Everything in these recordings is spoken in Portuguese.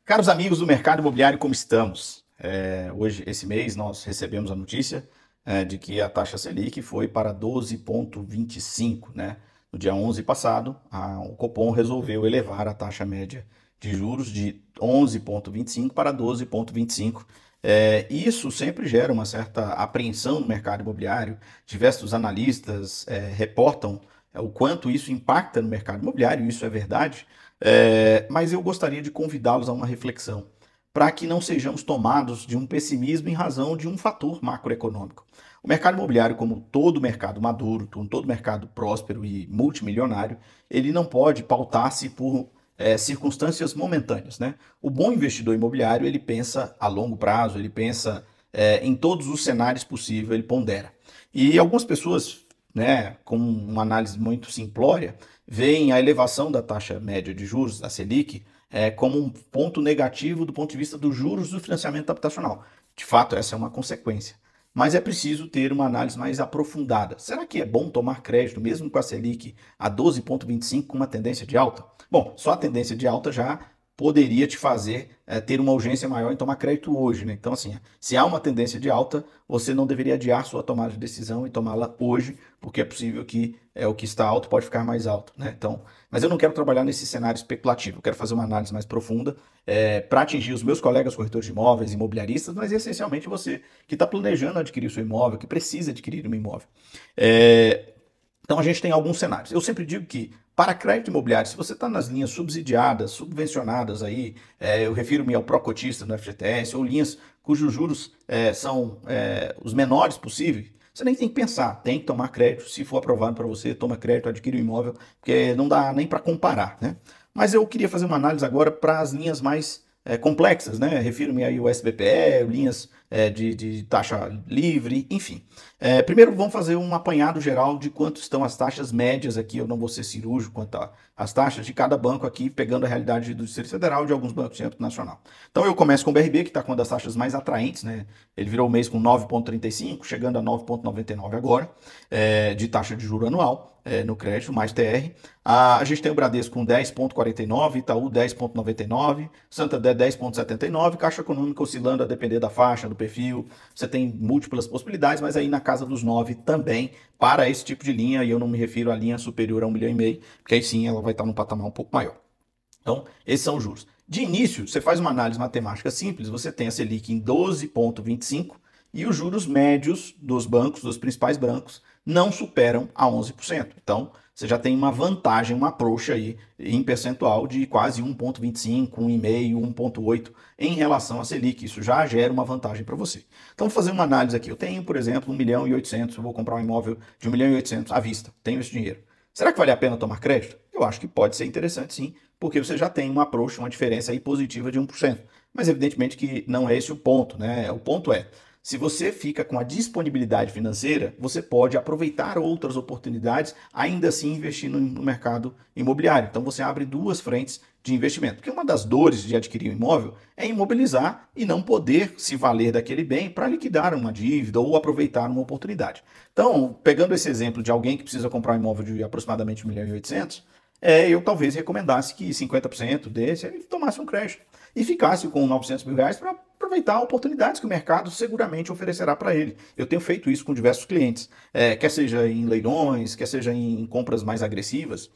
Caros amigos do mercado imobiliário, como estamos? Hoje, esse mês, nós recebemos a notícia de que a taxa Selic foi para 12,25, né? No dia 11 passado, o Copom resolveu elevar a taxa média de juros de 11,25 para 12,25. Isso sempre gera uma certa apreensão no mercado imobiliário. Diversos analistas reportam o quanto isso impacta no mercado imobiliário, isso é verdade. Mas eu gostaria de convidá-los a uma reflexão, para que não sejamos tomados de um pessimismo em razão de um fator macroeconômico. O mercado imobiliário, como todo mercado maduro, como todo mercado próspero e multimilionário, ele não pode pautar-se por circunstâncias momentâneas, né? O bom investidor imobiliário, ele pensa a longo prazo, ele pensa em todos os cenários possíveis, ele pondera. E algumas pessoas, né, com uma análise muito simplória, veem a elevação da taxa média de juros, da Selic, como um ponto negativo do ponto de vista dos juros do financiamento habitacional. De fato, essa é uma consequência. Mas é preciso ter uma análise mais aprofundada. Será que é bom tomar crédito, mesmo com a Selic a 12,25 com uma tendência de alta? Bom, só a tendência de alta já poderia te fazer ter uma urgência maior em tomar crédito hoje, né? Então, assim, se há uma tendência de alta, você não deveria adiar sua tomada de decisão e tomá-la hoje, porque é possível que o que está alto pode ficar mais alto, né? Então, mas eu não quero trabalhar nesse cenário especulativo, eu quero fazer uma análise mais profunda para atingir os meus colegas corretores de imóveis, imobiliaristas, mas essencialmente você que está planejando adquirir o seu imóvel, que precisa adquirir um imóvel. Então a gente tem alguns cenários. Eu sempre digo que para crédito imobiliário, se você está nas linhas subsidiadas, subvencionadas aí, eu refiro-me ao pró-cotista no FGTS, ou linhas cujos juros são os menores possíveis, você nem tem que pensar, tem que tomar crédito. Se for aprovado para você, toma crédito, adquire o imóvel, porque não dá nem para comparar, né? Mas eu queria fazer uma análise agora para as linhas mais complexas, né? Refiro-me aí ao SBPE, linhas de taxa livre, enfim. Primeiro vamos fazer um apanhado geral de quanto estão as taxas médias aqui, eu não vou ser cirúrgico quanto às taxas de cada banco aqui, pegando a realidade do Distrito Federal e de alguns bancos de âmbito nacional. Então eu começo com o BRB, que está com uma das taxas mais atraentes, né? Ele virou o mês com 9,35, chegando a 9,99 agora, de taxa de juro anual. No crédito, mais TR. A gente tem o Bradesco com 10,49, Itaú 10,99, Santander 10,79, Caixa Econômica oscilando a depender da faixa, do perfil. Você tem múltiplas possibilidades, mas aí na casa dos 9 também para esse tipo de linha, e eu não me refiro à linha superior a 1,5 milhão, porque aí sim ela vai estar num patamar um pouco maior. Então, esses são os juros. De início, você faz uma análise matemática simples, você tem a Selic em 12,25 e os juros médios dos bancos, dos principais bancos, não superam a 11%. Então, você já tem uma vantagem, uma approach aí em percentual de quase 1,25, 1,5, 1,8 em relação à Selic. Isso já gera uma vantagem para você. Então, vou fazer uma análise aqui. Eu tenho, por exemplo, 1,8 milhão, eu vou comprar um imóvel de 1,8 milhão à vista. Tenho esse dinheiro. Será que vale a pena tomar crédito? Eu acho que pode ser interessante sim, porque você já tem uma approach, uma diferença aí positiva de 1%. Mas evidentemente que não é esse o ponto, né? O ponto é, se você fica com a disponibilidade financeira, você pode aproveitar outras oportunidades, ainda assim investindo no mercado imobiliário. Então você abre duas frentes de investimento. Porque uma das dores de adquirir um imóvel é imobilizar e não poder se valer daquele bem para liquidar uma dívida ou aproveitar uma oportunidade. Então, pegando esse exemplo de alguém que precisa comprar um imóvel de aproximadamente 1,8 milhão, eu talvez recomendasse que 50% desse ele tomasse um crédito e ficasse com 900 mil reais para aproveitar oportunidades que o mercado seguramente oferecerá para ele. Eu tenho feito isso com diversos clientes, quer seja em leilões, quer seja em compras mais agressivas.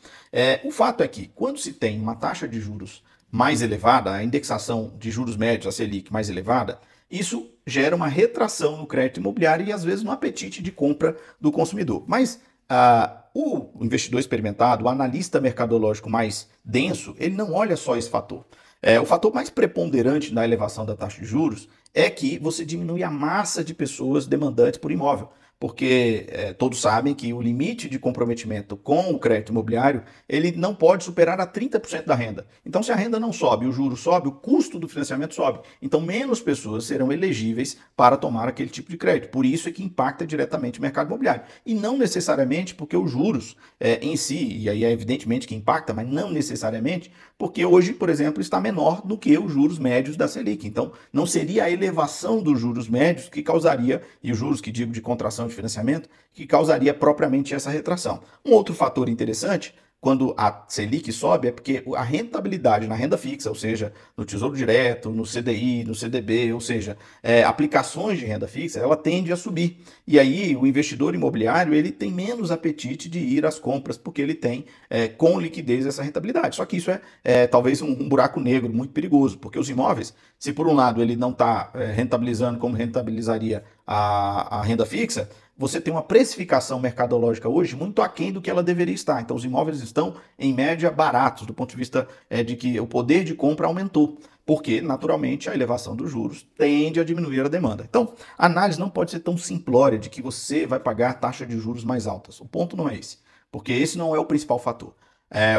O fato é que quando se tem uma taxa de juros mais elevada, a indexação de juros médios, a Selic mais elevada, isso gera uma retração no crédito imobiliário e às vezes no apetite de compra do consumidor. Mas o investidor experimentado, o analista mercadológico mais denso, ele não olha só esse fator. O fator mais preponderante na elevação da taxa de juros é que você diminui a massa de pessoas demandantes por imóvel, porque todos sabem que o limite de comprometimento com o crédito imobiliário ele não pode superar a 30% da renda. Então, se a renda não sobe, o juro sobe, o custo do financiamento sobe. Então, menos pessoas serão elegíveis para tomar aquele tipo de crédito. Por isso é que impacta diretamente o mercado imobiliário. E não necessariamente porque os juros em si, e aí é evidentemente que impacta, mas não necessariamente porque hoje, por exemplo, está menor do que os juros médios da Selic. Então, não seria a elevação dos juros médios que causaria, e os juros que digo de contração de financiamento, que causaria propriamente essa retração. Um outro fator interessante, quando a Selic sobe, é porque a rentabilidade na renda fixa, ou seja, no Tesouro Direto, no CDI, no CDB, ou seja, aplicações de renda fixa, ela tende a subir. E aí o investidor imobiliário ele tem menos apetite de ir às compras, porque ele tem com liquidez essa rentabilidade. Só que isso é talvez um buraco negro muito perigoso, porque os imóveis, se por um lado ele não está rentabilizando como rentabilizaria a renda fixa, você tem uma precificação mercadológica hoje muito aquém do que ela deveria estar. Então, os imóveis estão, em média, baratos, do ponto de vista de que o poder de compra aumentou, porque, naturalmente, a elevação dos juros tende a diminuir a demanda. Então, a análise não pode ser tão simplória de que você vai pagar taxa de juros mais altas. O ponto não é esse, porque esse não é o principal fator.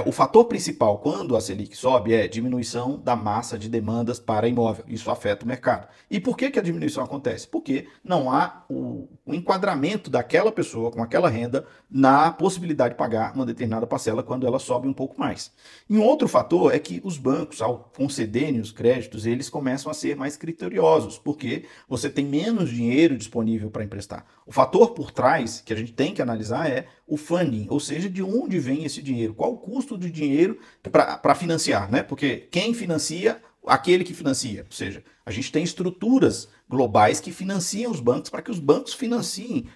O fator principal quando a Selic sobe é diminuição da massa de demandas para imóvel. Isso afeta o mercado. E por que a diminuição acontece? Porque não há o enquadramento daquela pessoa com aquela renda na possibilidade de pagar uma determinada parcela quando ela sobe um pouco mais. E um outro fator é que os bancos, ao concederem os créditos, eles começam a ser mais criteriosos, porque você tem menos dinheiro disponível para emprestar. O fator por trás que a gente tem que analisar é o funding, ou seja, de onde vem esse dinheiro, qual o custo do dinheiro para financiar, né? Porque quem financia, aquele que financia, ou seja, a gente tem estruturas globais que financiam os bancos para que os bancos financiem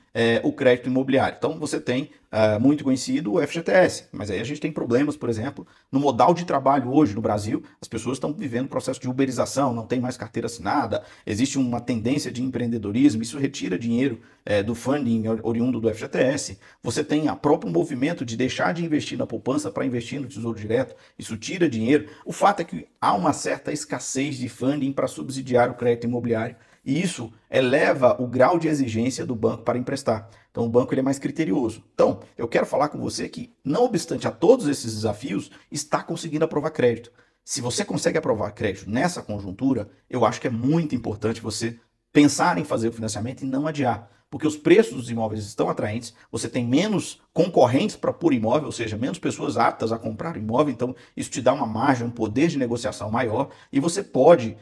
o crédito imobiliário. Então você tem muito conhecido o FGTS, mas aí a gente tem problemas, por exemplo, no modal de trabalho hoje no Brasil, as pessoas estão vivendo um processo de uberização, não tem mais carteira assinada, existe uma tendência de empreendedorismo, isso retira dinheiro do funding oriundo do FGTS. Você tem o próprio movimento de deixar de investir na poupança para investir no Tesouro Direto, isso tira dinheiro. O fato é que há uma certa escassez de funding para subsidiar o crédito imobiliário. E isso eleva o grau de exigência do banco para emprestar. Então o banco ele é mais criterioso. Então, eu quero falar com você que, não obstante a todos esses desafios, está conseguindo aprovar crédito. Se você consegue aprovar crédito nessa conjuntura, eu acho que é muito importante você pensar em fazer o financiamento e não adiar. Porque os preços dos imóveis estão atraentes, você tem menos concorrentes para pôr imóvel, ou seja, menos pessoas aptas a comprar imóvel, então isso te dá uma margem, um poder de negociação maior, e você pode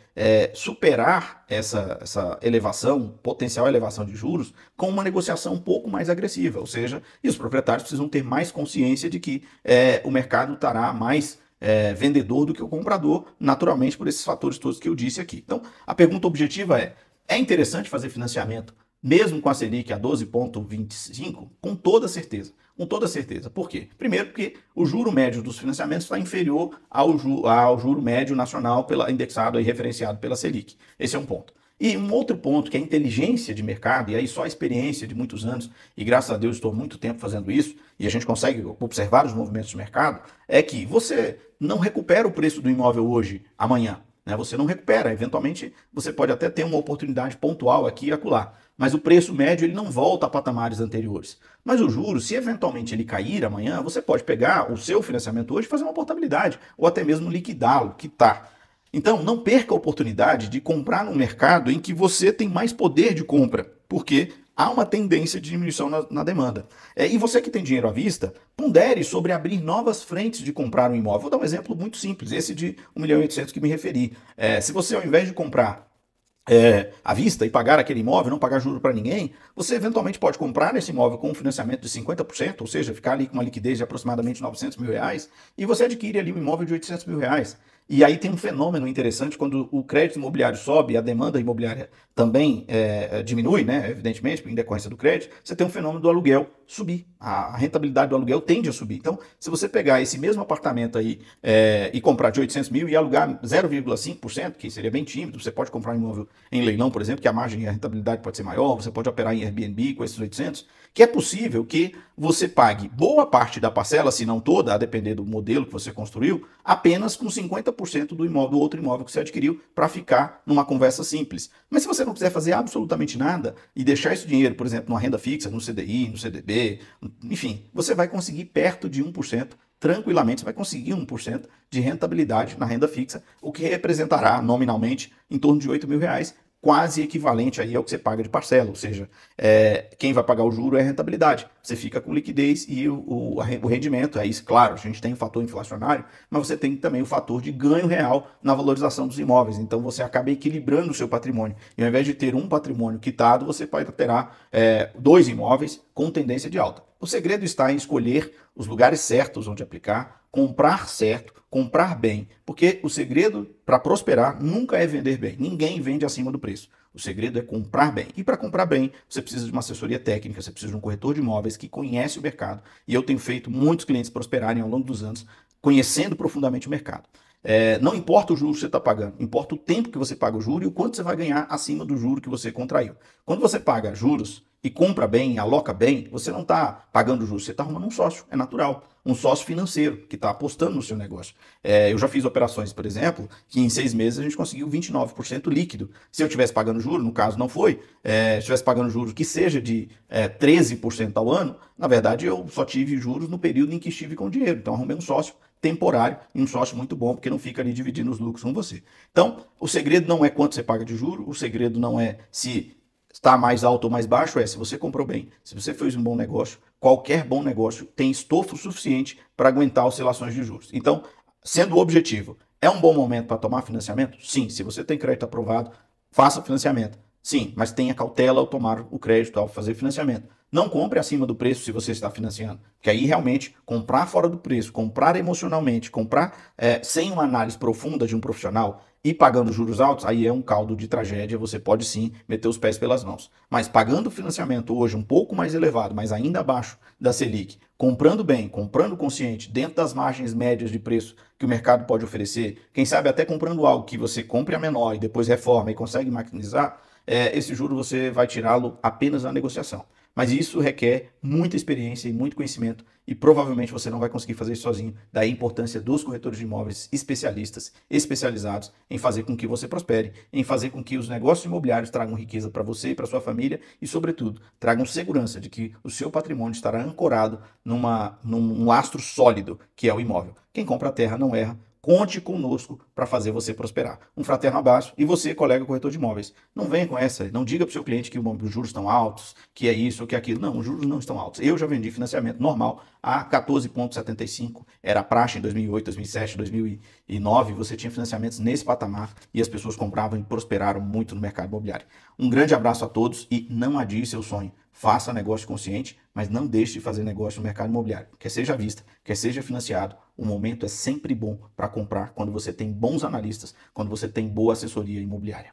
superar essa elevação, potencial elevação de juros, com uma negociação um pouco mais agressiva, ou seja, e os proprietários precisam ter mais consciência de que o mercado estará mais vendedor do que o comprador, naturalmente por esses fatores todos que eu disse aqui. Então, a pergunta objetiva é interessante fazer financiamento mesmo com a Selic a 12,25%? Com toda certeza. Com toda certeza. Por quê? Primeiro, porque o juro médio dos financiamentos está inferior ao juro médio nacional indexado e referenciado pela Selic. Esse é um ponto. E um outro ponto, que é a inteligência de mercado, e aí só a experiência de muitos anos, e graças a Deus estou há muito tempo fazendo isso, e a gente consegue observar os movimentos de mercado, é que você não recupera o preço do imóvel hoje, amanhã. Você não recupera. Eventualmente, você pode até ter uma oportunidade pontual aqui e acolá. Mas o preço médio ele não volta a patamares anteriores. Mas o juros, se eventualmente ele cair amanhã, você pode pegar o seu financiamento hoje e fazer uma portabilidade, ou até mesmo liquidá-lo, quitar. Então, não perca a oportunidade de comprar num mercado em que você tem mais poder de compra, porque há uma tendência de diminuição na demanda. E você que tem dinheiro à vista, pondere sobre abrir novas frentes de comprar um imóvel. Vou dar um exemplo muito simples, esse de 1.800.000 que me referi. Se você, ao invés de comprar à vista e pagar aquele imóvel, não pagar juro para ninguém, você eventualmente pode comprar esse imóvel com um financiamento de 50%, ou seja, ficar ali com uma liquidez de aproximadamente R$900.000, e você adquire ali um imóvel de R$800.000. E aí tem um fenômeno interessante, quando o crédito imobiliário sobe, a demanda imobiliária também diminui, né, evidentemente, em decorrência do crédito, você tem um fenômeno do aluguel subir. A rentabilidade do aluguel tende a subir. Então, se você pegar esse mesmo apartamento aí e comprar de 800 mil e alugar 0,5%, que seria bem tímido, você pode comprar um imóvel em leilão, por exemplo, que a margem e a rentabilidade pode ser maior, você pode operar em Airbnb com esses 800, que é possível que você pague boa parte da parcela, se não toda, a depender do modelo que você construiu, apenas com 50% do outro imóvel que você adquiriu, para ficar numa conversa simples. Mas se você não quiser fazer absolutamente nada e deixar esse dinheiro, por exemplo, numa renda fixa, no CDI, no CDB, enfim, você vai conseguir perto de 1%, tranquilamente, você vai conseguir 1% de rentabilidade na renda fixa, o que representará nominalmente em torno de R$8.000, quase equivalente aí ao que você paga de parcela, ou seja, quem vai pagar o juro é a rentabilidade. Você fica com liquidez e o rendimento, claro, a gente tem o fator inflacionário, mas você tem também o fator de ganho real na valorização dos imóveis, então você acaba equilibrando o seu patrimônio. E ao invés de ter um patrimônio quitado, você pode ter dois imóveis com tendência de alta. O segredo está em escolher os lugares certos onde aplicar, comprar certo, comprar bem, porque o segredo para prosperar nunca é vender bem. Ninguém vende acima do preço. O segredo é comprar bem. E para comprar bem, você precisa de uma assessoria técnica, você precisa de um corretor de imóveis que conhece o mercado. E eu tenho feito muitos clientes prosperarem ao longo dos anos, conhecendo profundamente o mercado. Não importa o juro que você está pagando, importa o tempo que você paga o juro e o quanto você vai ganhar acima do juro que você contraiu. Quando você paga juros e compra bem, aloca bem, você não está pagando juros, você está arrumando um sócio, é natural. Um sócio financeiro que está apostando no seu negócio. Eu já fiz operações, por exemplo, que em 6 meses a gente conseguiu 29% líquido. Se eu estivesse pagando juros, no caso não foi, se estivesse pagando juros que seja de 13% ao ano, na verdade eu só tive juros no período em que estive com dinheiro. Então arrumei um sócio temporário e um sócio muito bom, porque não fica ali dividindo os lucros com você. Então, o segredo não é quanto você paga de juro, o segredo não é se está mais alto ou mais baixo, é se você comprou bem, se você fez um bom negócio. Qualquer bom negócio tem estofo suficiente para aguentar oscilações de juros. Então, sendo o objetivo, é um bom momento para tomar financiamento? Sim, se você tem crédito aprovado, faça financiamento. Sim, mas tenha cautela ao tomar o crédito, ao fazer financiamento. Não compre acima do preço se você está financiando, que aí realmente comprar fora do preço, comprar emocionalmente, comprar sem uma análise profunda de um profissional e pagando juros altos, aí é um caldo de tragédia, você pode sim meter os pés pelas mãos. Mas pagando financiamento hoje um pouco mais elevado, mas ainda abaixo da Selic, comprando bem, comprando consciente, dentro das margens médias de preço que o mercado pode oferecer, quem sabe até comprando algo que você compre a menor e depois reforma e consegue maquinizar, esse juro você vai tirá-lo apenas na negociação. Mas isso requer muita experiência e muito conhecimento e provavelmente você não vai conseguir fazer isso sozinho. Daí a importância dos corretores de imóveis especialistas, especializados em fazer com que você prospere, em fazer com que os negócios imobiliários tragam riqueza para você e para sua família e, sobretudo, tragam segurança de que o seu patrimônio estará ancorado num lastro sólido, que é o imóvel. Quem compra a terra não erra. Conte conosco para fazer você prosperar. Um fraterno abraço. E você, colega corretor de imóveis, não venha com essa, não diga para o seu cliente que os juros estão altos, que é isso ou que é aquilo. Não, os juros não estão altos. Eu já vendi financiamento normal a 14,75. Era praxe em 2008, 2007, 2009. Você tinha financiamentos nesse patamar e as pessoas compravam e prosperaram muito no mercado imobiliário. Um grande abraço a todos e não adie seu sonho. Faça negócio consciente, mas não deixe de fazer negócio no mercado imobiliário. Quer seja à vista, quer seja financiado, o momento é sempre bom para comprar quando você tem bons analistas, quando você tem boa assessoria imobiliária.